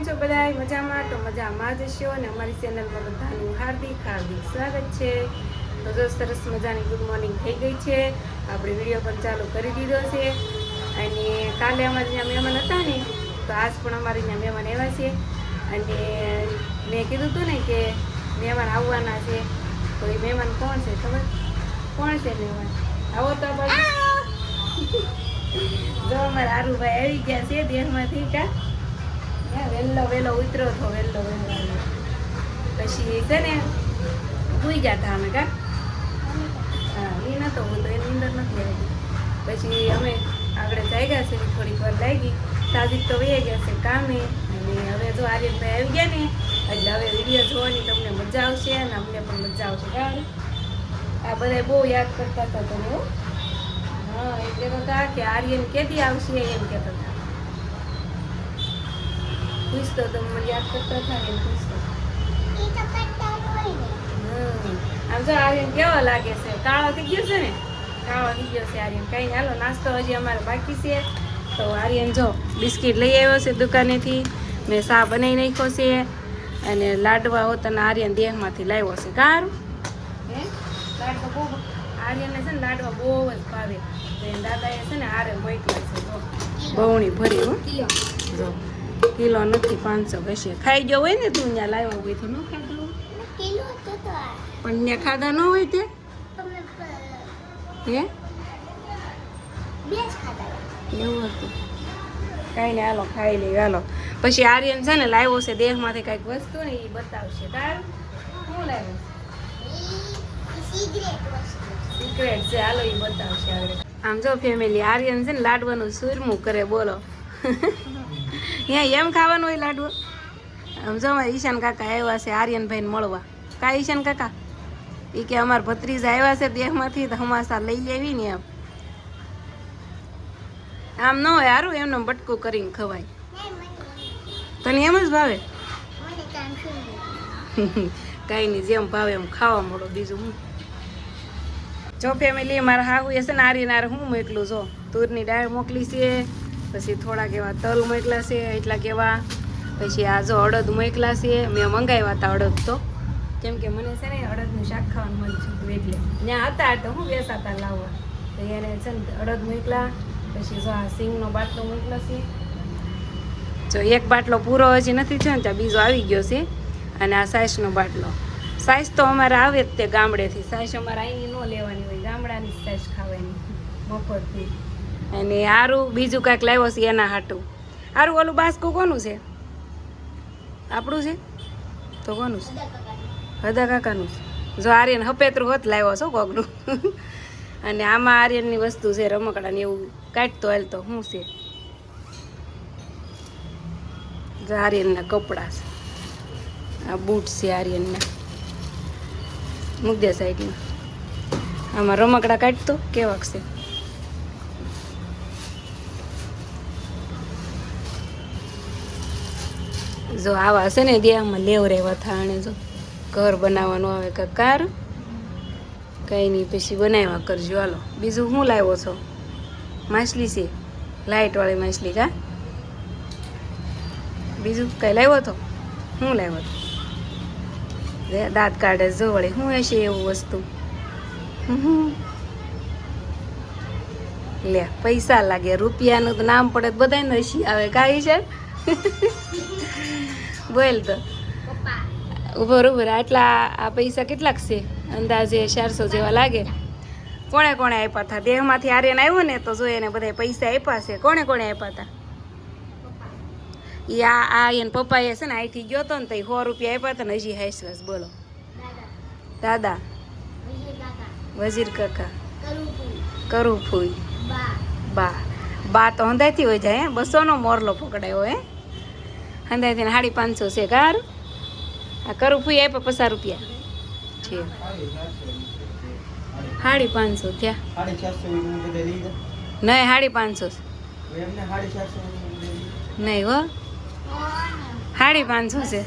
છો બધા મજામાં? તો મજામાં જ છો અને અમારી ચેનલમાં બધાનું હાર્દિક સ્વાગત છે. તો જો સરસ મજાની ગુડ મોર્નિંગ થઈ ગઈ છે. આપણે વિડીયો પણ ચાલુ કરી દીધો છે અને કાલે અમારે ત્યાં મહેમાન હતા ને, તો આજ પણ અમારે ત્યાં મહેમાન આવ્યા છે. અને મેં કીધું હતું ને કે મહેમાન આવવાના છે, તો એ મહેમાન કોણ છે ખબર? કોણ છે મહેમાન? આવો તો જો અમારા આરુભાઈ આવી ગયા છે દેહમાંથી. કા વેલો ઉતરો તો વેલો પછી છે ને સુઈ ગયા હતા અમે. કા હા, એ નતો હું તો એની અંદર નથી આવી. પછી અમે આગળ જાગ્યા છે, થોડીક વાર લાગી. સાજીદ તો વહી ગયા છે કામે. અને હવે જો આર્યનભાઈ આવી ગયા ને, એટલે હવે વિડીયો જોવાની તમને મજા આવશે અને અમને પણ મજા આવશે. બરાબર, આ બધા બહુ યાદ કરતા હતા તમે. હો હા, એટલે બધા કે આર્યન કેદી આવશે એમ કહેતા હતા. પૂછતો તો મને યાદ કરતા હતા ને, પૂછતો. આમ જો આર્યન કેવો લાગે છે? કાળો થઈ ગયો છે ને, કાળો થઈ ગયો છે આર્યન. કઈ નહીં, હાલો નાસ્તો હજી અમારે બાકી છે. તો આર્યન જો બિસ્કિટ લઈ આવ્યો છે દુકાનેથી. મેં ચા બનાવી નાખ્યો છે અને લાડવા હોતાના આર્યન દેહમાંથી લાવ્યો છે. કારું હે લાડવા બહુ આર્યનને છે ને લાડવા બહુ જ ભાવે. તો એ દાદાએ છે ને આરે મોકલા છે. જો બહુણી ભરી. હો જો કિલો નથી, 500 હશે. ખાઈ ગયો હોય ને તું, ત્યાં લાવ્યા હોય તો ન ખાધા હોય. પણ ત્યાં ખાધા ન હોય તે હે એવું હતું. કાંઈ નહીં, હાલો ખાઈ લઈએ. હાલો પછી આર્યન છે ને લાવ્યો છે દેહમાંથી કાંઈક વસ્તુ ને, એ બતાવશે. તારું શું લાવ્યો? સિક્રેટ છે, હાલો એ બતાવશે આગળ. આમ જો ફેમિલી, આર્યન છે ને લાડવાનું સુરમું કરે. બોલો એમ ખાવાનું હોય લાડવો? આમ જો અમારે ઈશાન કાકા આવ્યા છે આર્યનભાઈને મળવા. કા ઈશાન કાકા? એ કે અમારા ભત્રીજા આવ્યા છે દેહમાંથી, તો હમાસા લઈ લેવી ને. એમ આમ ન હોય, સારું એમને બટકું કરીને ખવાય. તને એમ જ ભાવે? કાંઈ નહીં, જેમ ભાવે એમ ખાવા મળો. બીજું હું જો ફેમિલી, મારા હાહુએ છે ને આર્યન હું મોકલું. જો તુરની દાળ મોકલી છે, પછી થોડાક એવા તલ મોકલા છે એટલા કેવા. પછી આ જો અડદ મોકલા છે. મેં મંગાવ્યા હતા અડદ, તો કેમ કે મને છે ને અડદનું શાક ખાવાનું મન થયું, એટલે ત્યાં હતા તો હું બેસાતા લાવવા. તો એને છે ને અડદ મોકલા. પછી જો આ સિંગનો બાટલો મોકલા છે. જો એક બાટલો પૂરો હજી નથી થયો ને, ત્યાં બીજો આવી ગયો છે. અને આ સાઈસનો બાટલો. સાઈસ તો અમારે આવે જ તે ગામડેથી. સાઈસ અમારે અહીંની ન લેવાની હોય, ગામડાની સાઈસ ખાવાની મફતની. અને આરું બીજું કાંઈક લાવ્યો છે એના હાટું. આરું ઓલું બાસ્કું કોનું છે? આપણું છે તો કોનું છે? હદા કાકાનું છે. જો આર્યન હપેતરું હોત લાવ્યો છો કોકનું. અને આમાં આર્યનની વસ્તુ છે રમકડાની, એવું કાઢતો હાલ. તો શું છે? જો આર્યનના કપડાં છે. આ બૂટ છે આર્યનના. મૂક દે સાઈડમાં. આમાં રમકડા કાઢતો કેવાક છે. જો આવા છે ને દેહમાં લેવરેવા થાણે. જો ઘર બનાવવાનું આવે કાર કંઈ નહીં, પછી બનાવ્યા કરજો. હાલો બીજું શું લાવ્યો છો? માછલી છે, લાઇટવાળી માછલી. કા બીજું કંઈ લાવ્યો હતો? શું લાવ્યો હતો? દાંત કાઢે જો વળી. શું હશે એવું વસ્તુ? લે પૈસા લાગે. રૂપિયાનું તો નામ પડે બધાને હસી આવે. કાંઈ છે બોલ તો બરોબર. આટલા આ પૈસા કેટલાક છે? અંદાજે 400 જેવા લાગે. કોણે કોણે આપ્યા હતા? દેહમાંથી આર્યન આવ્યો ને, તો જો એને બધા પૈસા આપ્યા છે. કોણે કોણે આપ્યા હતા? એ આ એને પપ્પાએ છે ને અહીંથી ગયો હતો ને, તો 100 રૂપિયા આપ્યા હતા ને. હજી હાઈસ. બોલો દાદા, વજીર કાકા, કરું ફૂઈ, બા. બા તો હંધાઈથી હોય જાય. 200નો મોરલો પકડાયો. હે હંધાઈથી 550 છે. કાર આ કરું ફૂઈ આપ્યા 50 રૂપિયા છે. 550 થયા નહીં, 550 નહીં હો, 550 છે.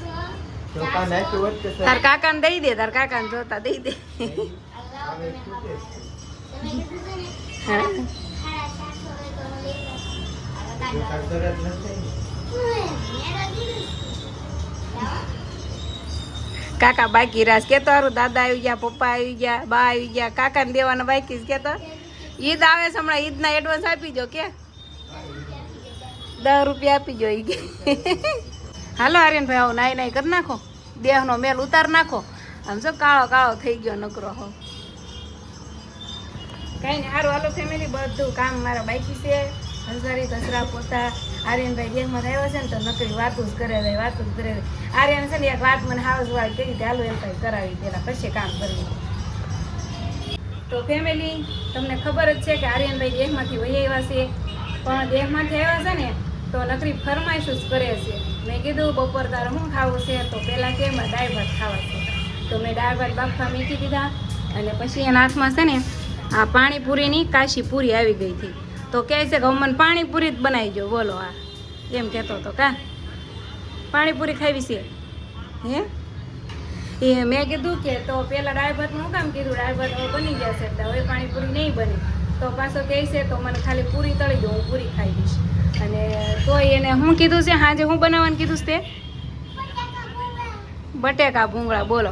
તાર કાકાને દઈ દે, તાર કાકાને જોતા દઈ દે. હા કાકા બાકી રાસ કેતો હારું દાદા આવી ગયા, પપ્પા આવી ગયા, બા આવી ગયા, કાકાને દેવાના બાકી કેતો. ઈદ આવે છે હમણાં, ઈદના એડવાન્સ આપી દો કે 10 રૂપિયા આપી દો. ઈ હાલો આર્યનભાઈ આવો નાઈ નાઈ કરી નાખો, દેહનો મેલ ઉતાર નાખો. આમ શું કાળો કાળો થઈ ગયો નકરો હો. કઈ નહીં સારું હાલો ફેમિલી, બધું કામ મારા બાકી છે. હંસારી કચરા પોતા આર્યનભાઈ દેહમાં આવ્યો છે ને તો નકરી વાતું જ કરે જાય, વાતું જ કરે. આર્યન છે ને એક વાત મને હાઉસ વાળી કરી હાલો એમ કઈ કરાવી પેલા પછી કામ કરવી. તો ફેમિલી તમને ખબર જ છે કે આર્યનભાઈ દેહમાંથી વહી આવ્યા છે, પણ દેહમાંથી આવ્યા છે ને તો નકરી ફરમાઈશ જ કરે છે. મેં કીધું બપોર તારે શું ખાવું છે, તો પહેલાં કે એમાં દાળ ભાત ખાવા છે. તો મેં દાળ ભાત બાફવા મૂકી દીધા અને પછી એના હાથમાં છે ને આ પાણીપુરીની કાશી પૂરી આવી ગઈ હતી. તો કહે છે કે મને પાણીપુરી જ બનાવી દો. બોલો આ એમ કહેતો હતો કા પાણીપુરી ખાવી છે હે. એ મેં કીધું કે તો પહેલાં દાળ ભાતનું શું કામ કીધું, દાળ ભાત હવે બની ગયા છે એટલે હવે પાણીપુરી નહીં બને. તો પાછો કહે છે તો મને ખાલી પૂરી તળી દો, હું પૂરી ખાઈ દઈશ. અને તોય એને શું કીધું છે સાંજે શું બનાવવાનું કીધું છે તે બટેકા ભૂંગળા. બોલો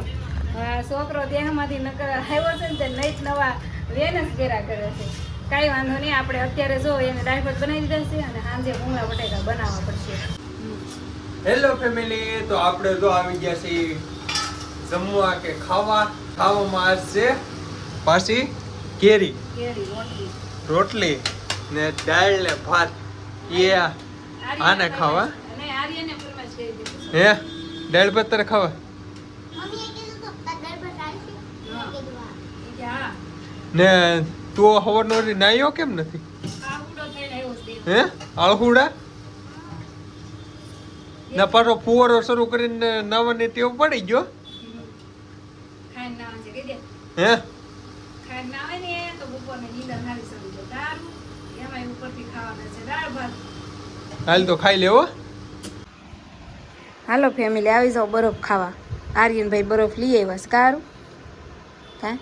છોકરો દેહમાંથી નકર આવ્યો છે ને તે નહીં નવા વેન જ કર્યા કરે છે. કાંઈ વાંધો નહીં, આપણે અત્યારે જો એને દાળ ભાત બનાવી દીધા છે અને સાંજે ભૂંગળા બટેકા બનાવવા પડશે. હેલો ફેમિલી, તો આપણે જો આવી ગયા છીએ જમવા કે ખાવામાં આજ છે પાછી કેરી રોટલી ને દાળ ને ભાત. એ આને ખાવા હે દાળ ભાત તારે ખાવા ને તું હવરનો નાયો કેમ નથી હે આળહુડા ના પાછો ફુવારો શરૂ કરીને નાવાની ટેવ પડી ગયો હે. હાલ તો ખાઈ લેવો. હાલો ફેમિલી આવી જાઓ બરફ ખાવા. આર્યનભાઈ બરફ લઈ આવ્યા છે કારું હા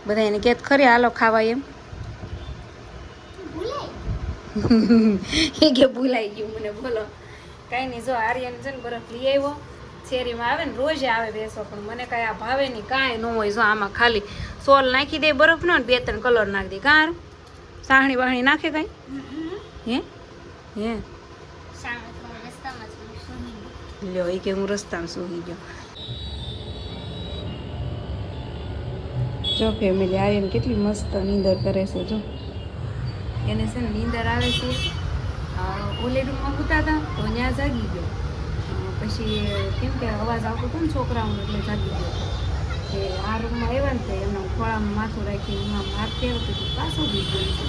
બધા એને કેત ખરી હાલો ખાવા એમ. એ કે ભૂલાઈ ગયું મને. બોલો કાંઈ નહીં, જો આર્યન છે ને બરફ લઈ આવ્યો. શેરીમાં આવે ને રોજ આવે બેસવા, પણ મને કાંઈ આ ભાવે નહીં, કાંઈ ન હોય. જો આમાં ખાલી સોલ નાખી દે બરફનો ને 2-3 કલર નાખી દે. કાં સાહણી વાહણી નાખે કાંઈ હે હે લ્યો એ કે હું રસ્તામાં સૂઈ ગયો. જો ફેમિલી આર્યન કેટલી મસ્ત નીંદર કરે છે. જો એને છે ને નીંદર આવે છે. ઓલે રૂમમાં સૂતા હતા તો ત્યાં જાગી ગયો. પછી કેમ કે અવાજ આવતો હતો ને છોકરાઓનો એટલે જાગી ગયો. કે આ રૂમમાં આવ્યા ને તો એમના ખોળામાં માથું રાખીને એમાં હાથ ફેરવતું હતું, પાછું બી ગયું છે.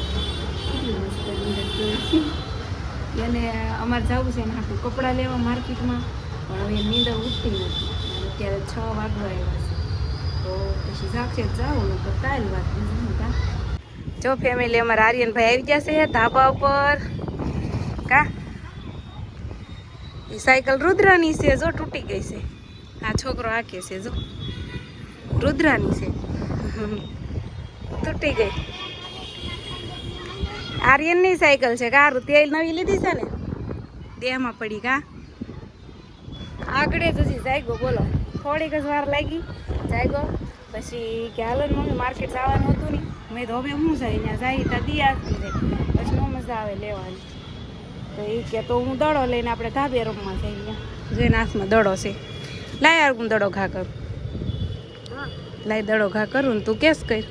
કેટલી મસ્ત નીંદર કરે છે. એને અમારે જવું છે ને આખું કપડાં લેવા માર્કેટમાં, પણ હવે નીંદર ઉઠતી નથી. અત્યારે 6 વાગવા આવ્યા છે તો પછી જાગશે જાવું ને તો કાલ વાત બીજું. જો ફેમિલી અમારા આર્યનભાઈ આવી ગયા છે ધાબા ઉપર. કા એ સાયકલ રુદ્રાની છે, જો તૂટી ગઈ છે. આ છોકરો આકે છે, જો રુદ્રાની છે, તૂટી ગઈ. આર્યનની સાયકલ છે. કારું તેલ નવી લીધી છે ને દેહમાં પડી. કા આગળ જ હજી જાગ્યો. બોલો થોડીક જ વાર લાગી જાગ્યો. પછી કે હાલો ને મમ્મી માર્કેટ જવાનું હતું નહીં. મેં તો હવે હું જાય ત્યાં જાય ત્યાં દી આપી જાય પછી ન મજા આવે લેવાની. તો એ કે તો હું દડો લઈને આપણે ધાબે રૂમમાં જઈએ. જોઈને હાથમાં દડો છે. લાય યાર હું દડો ઘા કરું. લાય દડો ઘા કરું ને તું કેસ કર.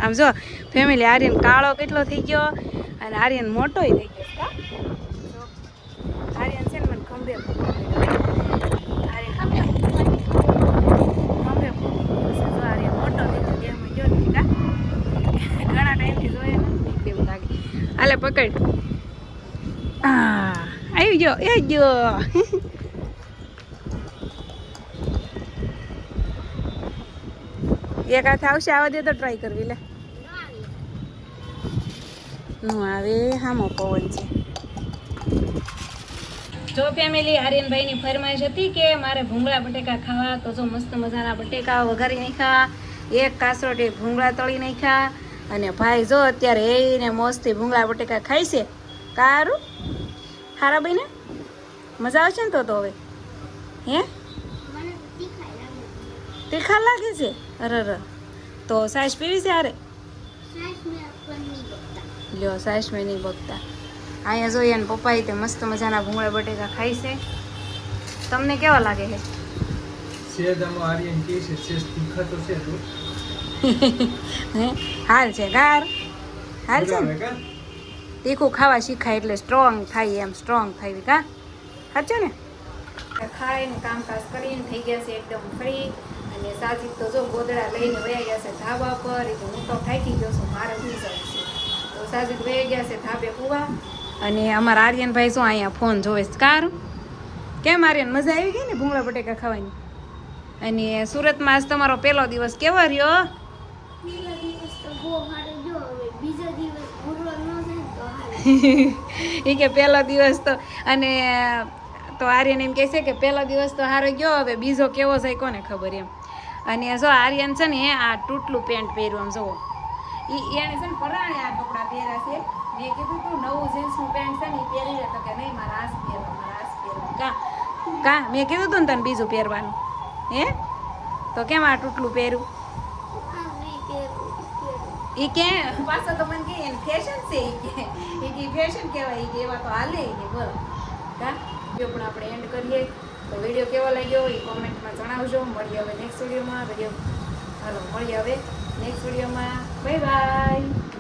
આમ જો ફેમિલી આર્યન કાળો કેટલો થઈ ગયો અને આર્યન મોટોય થઈ ગયો. આર્યન છે ને મને ખંભે ઘણા ટાઈમથી જોઈએ ને એવું લાગે. હાલે પકડ. આવી ગયો એ ગયો. એક હાથ આવશે, આવવા દે તો ટ્રાય કરવી. લે નું આવે હામો પવન છે. જો ફેમિલી આર્યનભાઈની ફરમાઈશ હતી કે મારે ભૂંગળા બટેકા ખાવા, તો જો મસ્ત મજાના બટેકા વઘારી નાખ્યા, એક કાસરોટી ભૂંગળા તળી નાખ્યા. અને ભાઈ જો અત્યારે એને મોજથી ભૂંગળા બટેકા ખાય છે. કારું હારા ભાઈ ને મજા આવશે ને તો હવે હે તીખા લાગે છે? અરે તો સાસ પીવી છે? અરે લ્યો, સાસ મેં નહીં બગતા. અહીંયા જોઈએ ને પપ્પાએ તે મસ્ત મજાના ભૂંગળા બટેકા ખાય છે. તમને કેવા લાગે છે? સેદામાં આર્યન કે છે સેજ તીખા તો છે તો હે હાલ છે ગાર હાલ છે ને? તીખું ખાવા શીખાય એટલે સ્ટ્રોંગ થાય, એમ સ્ટ્રોંગ થાય કા સાચું ને? ખાઈને કામકાજ કરીને થઈ ગયા છે એકદમ ફ્રી. અને સાજીદ તો જો ગોદડા લઈને વયા ગયા છે ધાબા પર. એ તો હું તો થાકી ગયો છું, મારે ઊંઘ જાય છે. તો સાજીદ વયા ગયા છે ધાબે કૂવા. અને અમારા આર્યનભાઈ શું અહીંયા ફોન જોવે છે. કાર કેમ આર્યન, મજા આવી ગઈ ને ભૂંગળા બટેકા ખાવાની? અને સુરતમાં આજ તમારો પહેલો દિવસ કેવો રહ્યો? એ કે પહેલો દિવસ તો, અને તો આર્યન એમ કહે છે કે પહેલો દિવસ તો હારો ગયો, હવે બીજો કેવો છે કોને ખબર એમ. અને જો આર્યન છે ને આ તૂટલું પેન્ટ પહેર્યું, આમ જુઓ એને છે ને પરાણે આ કપડાં પહેર્યા છે. મેં કીધું તું નવું જીન્સનું પેન્ટ છે ને એ પહેરી લે, તો કે નહીં મારા આસ પહેરવા, મારા આસ પહેરવા. કા મેં કીધું તું ને તને બીજું પહેરવાનું? હે તો કેમ આ તૂટલું પહેર્યું? એ કે પાછો તો મને કે ફેશન છે, એ કે ફેશન કહેવાય, એ એવા તો હાલે કે બોલો કા. વિડીયો પણ આપણે એન્ડ કરીએ. તો વિડીયો કેવો લાગ્યો એ કોમેન્ટમાં જણાવજો. મળીએ હવે નેક્સ્ટ વિડીયોમાં. હાલો મળીએ હવે નેક્સ્ટ વિડીયોમાં. Bye bye.